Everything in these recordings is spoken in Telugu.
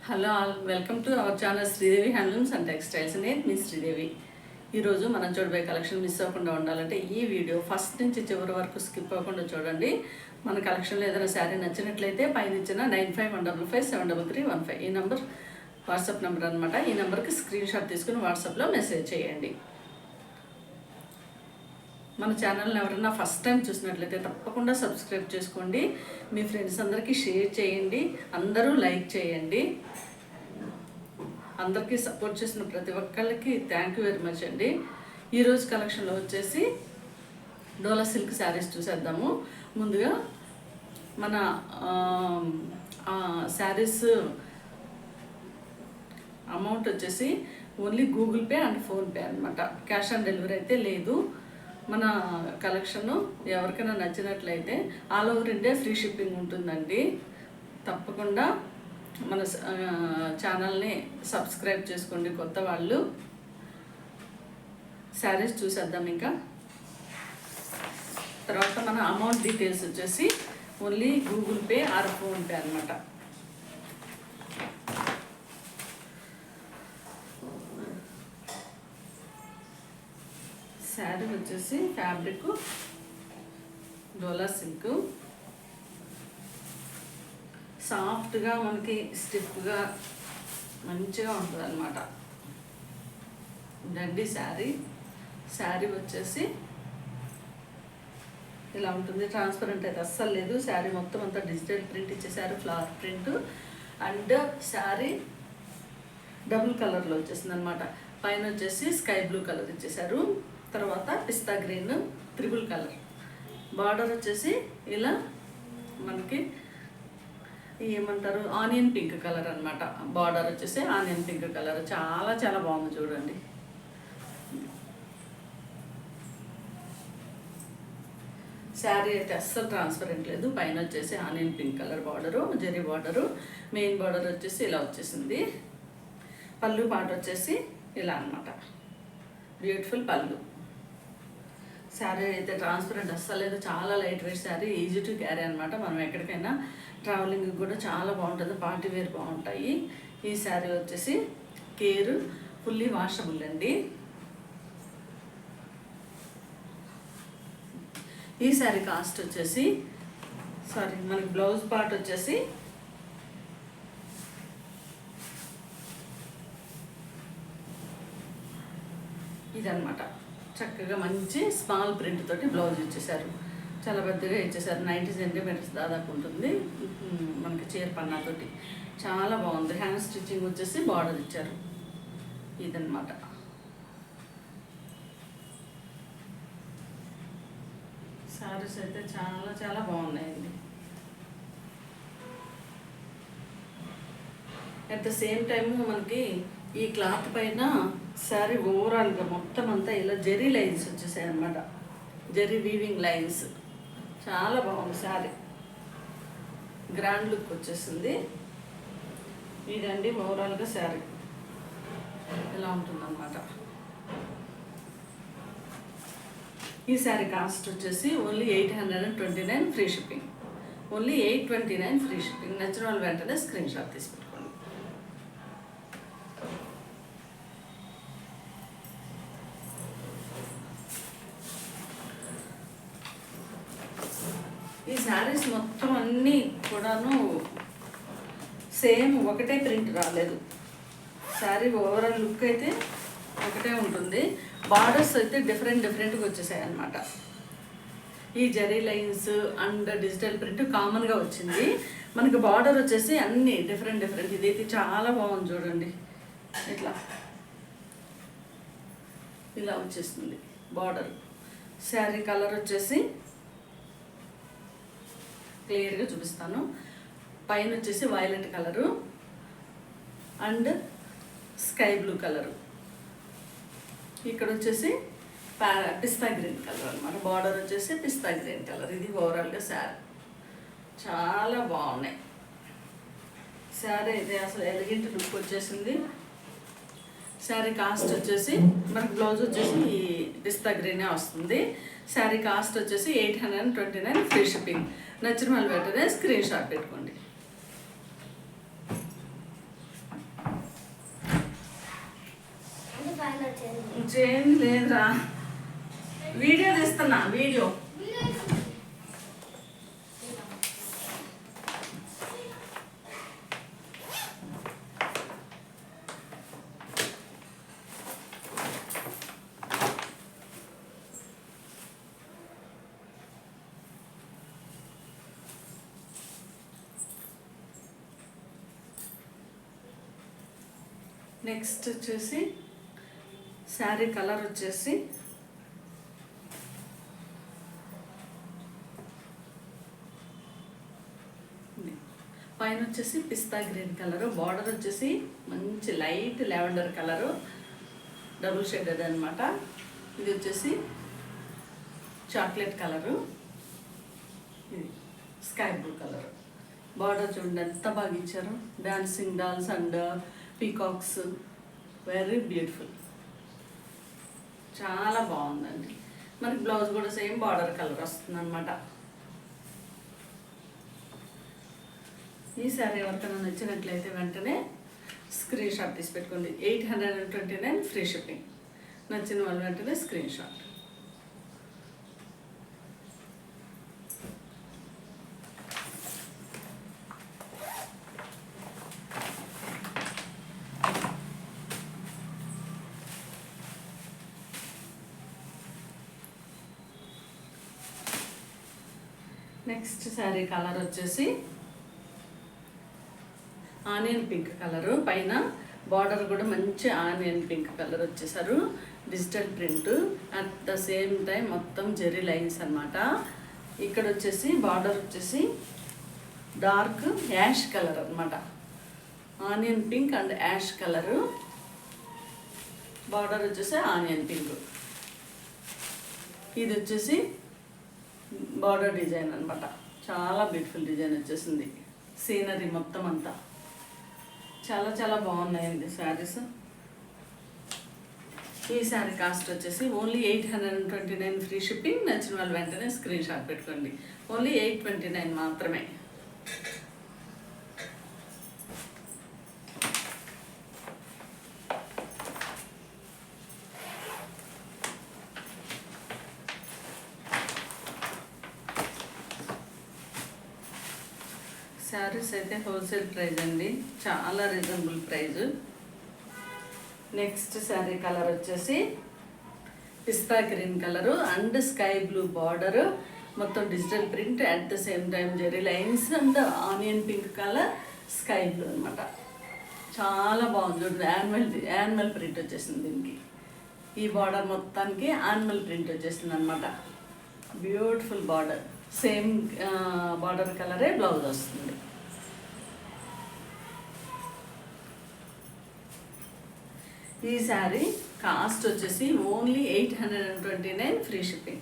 Hello all, welcome to our channel Sridevi handlooms and textiles. నేను మీ శ్రీదేవి. ఈరోజు మనం చూడబోయే కలెక్షన్ మిస్ అవ్వకుండా ఉండాలంటే ఈ వీడియో ఫస్ట్ నుంచి చివరి వరకు స్కిప్ అవ్వకుండా చూడండి. మన కలెక్షన్లో ఏదైనా శారీ నచ్చినట్లయితే పైన ఇచ్చిన 9515573315 ఈ నెంబర్ వాట్సాప్ నెంబర్ అనమాట. ఈ నెంబర్కి స్క్రీన్ షాట్ తీసుకుని వాట్సాప్లో మెసేజ్ చేయండి. మన ఛానల్ని ఎవరైనా ఫస్ట్ టైం చూసినట్లయితే తప్పకుండా సబ్స్క్రైబ్ చేసుకోండి. మీ ఫ్రెండ్స్ అందరికీ షేర్ చేయండి. అందరూ లైక్ చేయండి. అందరికీ సపోర్ట్ చేసిన ప్రతి ఒక్కళ్ళకి థ్యాంక్ యూ వెరీ మచ్ అండి. ఈరోజు కలెక్షన్లో వచ్చేసి డోలా సిల్క్ శారీస్ చూసేద్దాము. ముందుగా మన శారీస్ అమౌంట్ వచ్చేసి only Google pay and PhonePe అనమాట. క్యాష్ ఆన్ డెలివరీ అయితే లేదు. మన కలెక్షను ఎవరికైనా నచ్చినట్లయితే all over India free shipping ఉంటుందండి. తప్పకుండా మన ఛానల్ని సబ్స్క్రైబ్ చేసుకోండి కొత్త వాళ్ళు. శారీస్ చూసేద్దాం. ఇంకా తర్వాత మన అమౌంట్ డీటెయిల్స్ వచ్చేసి only Google pay are PhonePe అనమాట. శారీ వచ్చేసి ఫ్యాబ్రిక్ డోలా సిల్క్, సాఫ్ట్గా మనకి స్టిఫ్గా మంచిగా ఉంటుంది అనమాట. దండి శారీ వచ్చేసి ఇలా ఉంటుంది. ట్రాన్స్పరెంట్ అయితే అస్సలు లేదు. శారీ మొత్తం అంతా డిజిటల్ ప్రింట్ ఇచ్చేసారు, flower print. And sari double కలర్లో వచ్చేసింది అనమాట. పైన వచ్చేసి స్కై బ్లూ కలర్ ఇచ్చేసారు, తర్వాత పిస్తా గ్రీన్ త్రిబుల్ కలర్. బార్డర్ వచ్చేసి ఇలా మనకి ఏమంటారు ఆనియన్ పింక్ కలర్ అనమాట. బార్డర్ వచ్చేసి ఆనియన్ పింక్ కలర్. చాలా చాలా బాగుంది చూడండి. శారీ అయితే అస్సలు ట్రాన్స్పరెంట్ లేదు. పైన వచ్చేసి onion pink colour border, zari border. Main border వచ్చేసి ఇలా వచ్చేసింది. పళ్ళు పాట వచ్చేసి ఇలా అనమాట. బ్యూటిఫుల్ పళ్ళు. శారీ అయితే ట్రాన్స్పరెంట్ అస్సలు లేదు. చాలా light weight sari, easy to carry అనమాట. మనం ఎక్కడికైనా ట్రావెలింగ్ కూడా చాలా బాగుంటుంది. పార్టీ వేర్ బాగుంటాయి. ఈ శారీ వచ్చేసి కేర్ ఫుల్లీ వాషబుల్ అండి. ఈ శారీ కాస్ట్ వచ్చేసి మనకి బ్లౌజ్ పార్ట్ వచ్చేసి ఇదనమాట. చక్కగా మంచి స్మాల్ ప్రింట్ తోటి బ్లౌజ్ ఇచ్చేసారు. చాలా పెద్దగా ఇచ్చేసారు. 90 సెంటీమీటర్స్ దాదాపు ఉంటుంది మనకి చీర పన్నాతోటి. చాలా బాగుంది. హ్యాండ్ స్టిచ్చింగ్ వచ్చేసి బార్డర్ ఇచ్చారు. ఇదన్నమాట. శారీస్ అయితే చాలా చాలా బాగున్నాయండి. అట్ ద సేమ్ టైమ్ మనకి ఈ క్లాత్ పైన శారీ ఓవరాల్గా మొత్తం అంతా ఇలా జెరీ లైన్స్ వచ్చేసాయి అన్నమాట. Zari weaving lines. చాలా బాగుంది శారీ. గ్రాండ్ లుక్ వచ్చేసింది. ఇదండి ఓవరాల్గా శారీ ఇలా ఉంటుందన్నమాట. ఈ శారీ కాస్ట్ వచ్చేసి only 829 free shipping. Only 829 free shipping. నచ్చిన వాళ్ళు వెంటనే స్క్రీన్ షాట్ తీసి పెట్టుకోండి. ఈ శారీస్ మొత్తం అన్నీ కూడాను సేమ్ ఒకటే ప్రింట్ రాలేదు. శారీ ఓవరాల్ లుక్ అయితే ఒకటే ఉంటుంది. బార్డర్స్ అయితే డిఫరెంట్గా వచ్చేసాయి అన్నమాట. ఈ zari lines and digital print కామన్గా వచ్చింది. మనకి బార్డర్ వచ్చేసి అన్నీ డిఫరెంట్. ఇదైతే చాలా బాగుంది చూడండి. ఇలా వచ్చేస్తుంది బార్డర్. శారీ కలర్ వచ్చేసి క్లియర్గా చూపిస్తాను. పైన వచ్చేసి violet colour and sky blue colour. ఇక్కడ వచ్చేసి పిస్తా గ్రీన్ కలర్ అనమాట. బార్డర్ వచ్చేసి పిస్తా గ్రీన్ కలర్. ఇది ఓవరాల్గా శారీ చాలా బాగున్నాయి. శారీ అయితే అసలు ఎలిగెంట్ లుక్ వచ్చేసింది. శారీ కాస్ట్ వచ్చేసి మనకి బ్లౌజ్ వచ్చేసి ఈ పిస్తా గ్రీనే వస్తుంది. శారీ కాస్ట్ వచ్చేసి 829 ఫ్రీ షిప్పింగ్. నచ్చిన వాళ్ళు వెంటనే స్క్రీన్ షాట్ పెట్టుకోండి. చేంజ్ లేదురా, వీడియో తీస్తున్నా వీడియో. నెక్స్ట్ వచ్చేసి శారీ కలర్ వచ్చేసి పైన వచ్చేసి పిస్తా గ్రీన్ కలరు, బార్డర్ వచ్చేసి మంచి light lavender colour, double shaded అనమాట. ఇది వచ్చేసి చాక్లెట్ కలరు, ఇది స్కై బ్లూ కలరు. బార్డర్ చూడండి ఎంత బాగా ఇచ్చారు, dancing dolls and peacocks, very beautiful, చాలా బాగుందండి. మనకి బ్లౌజ్ కూడా సేమ్ బార్డర్ కలర్ వస్తుంది అనమాట. ఈ శారీ ఎవరికైనా నచ్చినట్లయితే వెంటనే స్క్రీన్ షాట్ తీసి పెట్టుకోండి. 829 ఫ్రీ షిప్పింగ్. నచ్చిన వాళ్ళు వెంటనే screenshot. Next sari colour వచ్చేసి ఆనియన్ పింక్ కలరు, పైన బార్డర్ కూడా మంచి ఆనియన్ పింక్ కలర్ వచ్చేసారు, digital print, at the same time మొత్తం జెరీ లైన్స్ అనమాట. ఇక్కడ వచ్చేసి బార్డర్ వచ్చేసి డార్క్ యాష్ కలర్ అనమాట, onion pink and ash colour, border వచ్చేసి ఆనియన్ పింక్. ఇది వచ్చేసి బార్డర్ డిజైన్ అనమాట, చాలా బ్యూటిఫుల్ డిజైన్ వచ్చేసింది. సీనరీ మొత్తం అంతా చాలా చాలా బాగున్నాయండి శారీస్. ఈ శారీ కాస్ట్ వచ్చేసి ఓన్లీ 829 ఫ్రీ షిప్పింగ్. నచ్చిన వాళ్ళు వెంటనే స్క్రీన్ షాట్ పెట్టుకోండి. ఓన్లీ 829 మాత్రమే. శారీస్ అయితే హోల్సేల్ ప్రైస్ అండి, చాలా reasonable price. Next sari colour వచ్చేసి పిస్తా green colour and sky blue border, మొత్తం digital print, at the same time జెరీ lines and onion pink colour, sky blue అనమాట. చాలా బాగుంది. యానిమల్ ప్రింట్ వచ్చేసింది దీనికి. ఈ బార్డర్ మొత్తానికి యానిమల్ ప్రింట్ వచ్చేసింది అనమాట. బ్యూటిఫుల్ బార్డర్, సేమ్ బార్డర్ కలరే బ్లౌజ్ వస్తుంది. ఈ శారీ కాస్ట్ వచ్చేసి only 829 free shipping.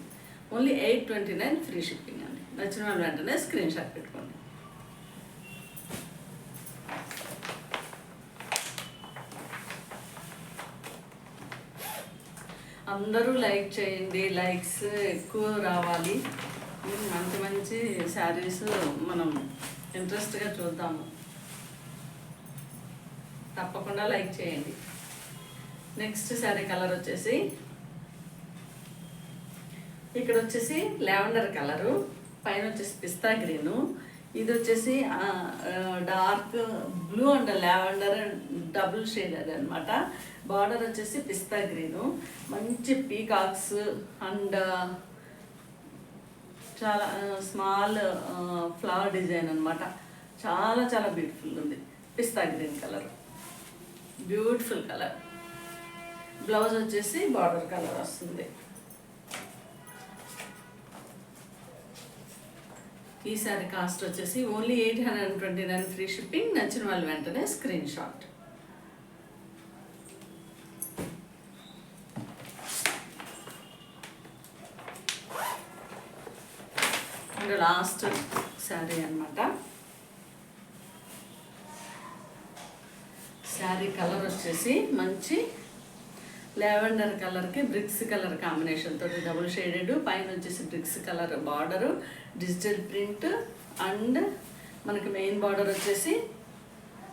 Only 829 free shipping అండి. నచ్చిన వాళ్ళు వెంటనే స్క్రీన్ షాట్ పెట్టుకోండి. అందరూ లైక్ చేయండి, లైక్స్ ఎక్కువ రావాలి. మంచి మంచి శారీస్ మనం ఇంట్రెస్ట్గా చూద్దాము. తప్పకుండా లైక్ చేయండి. నెక్స్ట్ శారీ కలర్ వచ్చేసి ఇక్కడ వచ్చేసి లావెండర్ కలరు, పైన వచ్చేసి పిస్తా గ్రీను, ఇది వచ్చేసి dark blue and lavender double shaded అనమాట. బార్డర్ వచ్చేసి పిస్తా గ్రీను, మంచి పీకాక్స్ అండ్ చాలా స్మాల్ ఫ్లవర్ డిజైన్ అనమాట. చాలా చాలా బ్యూటిఫుల్ ఉంది. పిస్తా green colour, beautiful colour. Blouse వచ్చేసి బార్డర్ కలర్ వస్తుంది. ఈ సారీ కాస్ట్ వచ్చేసి ఓన్లీ 829 ఫ్రీ షిప్పింగ్. నచ్చిన వాళ్ళు వెంటనే screenshot. And last sari అనమాట. శారీ కలర్ వచ్చేసి మంచి లావెండర్ కలర్కి బ్రిక్స్ కలర్ కాంబినేషన్ తోటి డబుల్ షేడెడ్, పైన వచ్చేసి bricks colour border, digital print and మనకి మెయిన్ బార్డర్ వచ్చేసి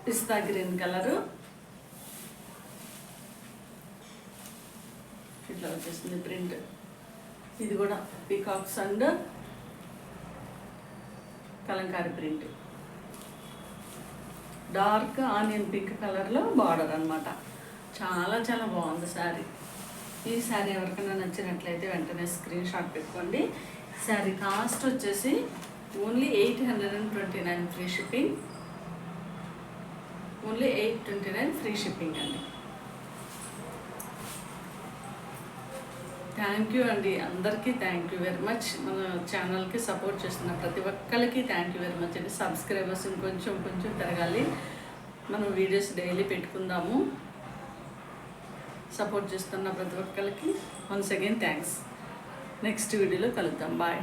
పిస్తా గ్రీన్ కలరు, ఇట్లా వచ్చేసింది ప్రింట్. ఇది కూడా peacocks and Kalamkari print, dark onion pink కలర్లో బార్డర్ అనమాట. చాలా చాలా బాగుంది శారీ. ఈ శారీ ఎవరికైనా నచ్చినట్లయితే వెంటనే స్క్రీన్ షాట్ పెట్టుకోండి. శారీ కాస్ట్ వచ్చేసి only 829 free shipping. Only 829 free shipping అండి. థ్యాంక్ యూ అండి, అందరికీ థ్యాంక్ యూ వెరీ మచ్. మన ఛానల్కి సపోర్ట్ చేస్తున్న ప్రతి ఒక్కరికి థ్యాంక్ యూ వెరీ మచ్ అండి. సబ్స్క్రైబర్స్ కొంచెం పెరగాలి. మనం వీడియోస్ డైలీ పెట్టుకుందాము. సపోర్ట్ చేస్తున్న ప్రతి ఒక్కరికి వన్స్ అగైన్ థ్యాంక్స్. నెక్స్ట్ వీడియోలో కలుద్దాం. బాయ్.